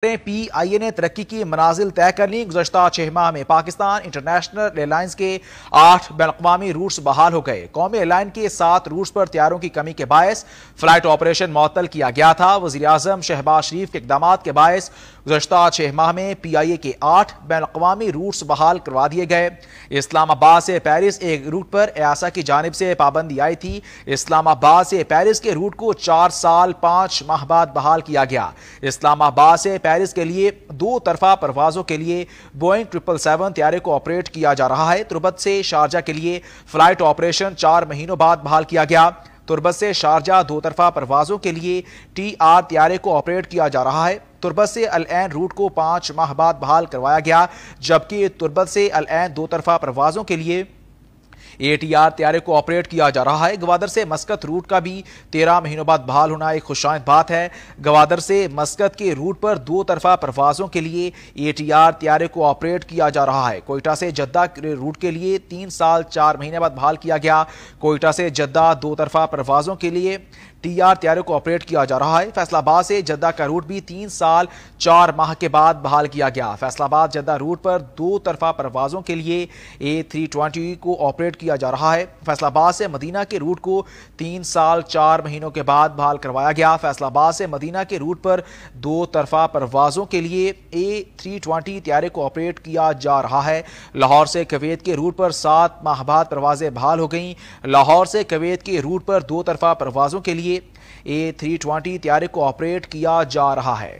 پی آئی اے نے ترقی کی منازل طے کر لی۔ گزشتہ 6 ماہ میں پاکستان انٹرنیشنل ایئر لائنز کے 8 بین الاقوامی روٹس بحال ہو گئے۔ قومی ایئر لائن کے 7 روٹس پر طیاروں کی کمی کے باعث فلائٹ آپریشن معطل کیا گیا تھا۔ وزیر اعظم شہباز شریف کے اقدامات کے باعث گزشتہ 6 ماہ میں پی آئی اے کے 8 بین الاقوامی روٹس بحال کروا دیے گئے۔ اسلام آباد سے پیرس ایک روٹ پر ایاسا کی جانب سے پابندی آئی تھی۔ اسلام آباد سے پیرس کے روٹ کو 4 سال 5 ماہ بعد بحال کیا گیا۔ اسلام آباد سے پیرس کے لیے 2 طرفہ پروازوں کے لیے بوئنگ 777 طیارے کو آپریٹ کیا جا رہا ہے۔ تربت سے شارجہ کے لیے فلائٹ آپریشن 4 مہینوں بعد بحال کیا گیا۔ تربت سے شارجہ 2 طرفہ پروازوں کے لیے ٹی آر طیارے کو آپریٹ کیا جا رہا ہے۔ تربت سے العین روٹ کو 5 ماہ بعد بحال کروایا گیا، جبکہ تربت سے العین 2 طرفہ پروازوں کے لیے اے ٹی آر طیارے کو آپریٹ کیا جا رہا ہے۔ گوادر سے مسقط روٹ کا بھی 13 مہینوں بعد بحال ہونا ایک خوشائند بات ہے۔ گوادر سے مسقط کے روٹ پر 2 طرفہ پروازوں کے لیے اے ٹی آر طیارے کو آپریٹ کیا جا رہا ہے۔ کوئٹہ سے جدہ روٹ کے لیے 3 سال 4 مہینے بعد بحال کیا گیا۔ کوئٹہ سے جدہ 2 طرفہ پروازوں کے لیے ٹی آر طیارے کو آپریٹ کیا جا رہا ہے۔ فیصل آباد سے جدہ کا روٹ بھی 3 سال 4 ماہ کے بعد بحال کیا گیا۔ فیصل آباد جدہ روٹ پر 2 طرفہ پروازوں کے لیے A320 کو آپریٹ کیا جا رہا ہے۔ فیصل آباد سے مدینہ کے روٹ کو 3 سال 4 مہینوں کے بعد بحال کروایا گیا۔ فیصل آباد سے مدینہ کے روٹ پر 2 طرفہ پروازوں کے لیے A320 طیارے کو آپریٹ کیا جا رہا ہے۔ لاہور سے کویت کے روٹ پر 7 ماہ بعد پروازیں بحال ہو گئیں۔ لاہور سے کویت کے روٹ پر 2 طرفہ پروازوں کے لیے A320 طیارے کو آپریٹ کیا جا رہا ہے۔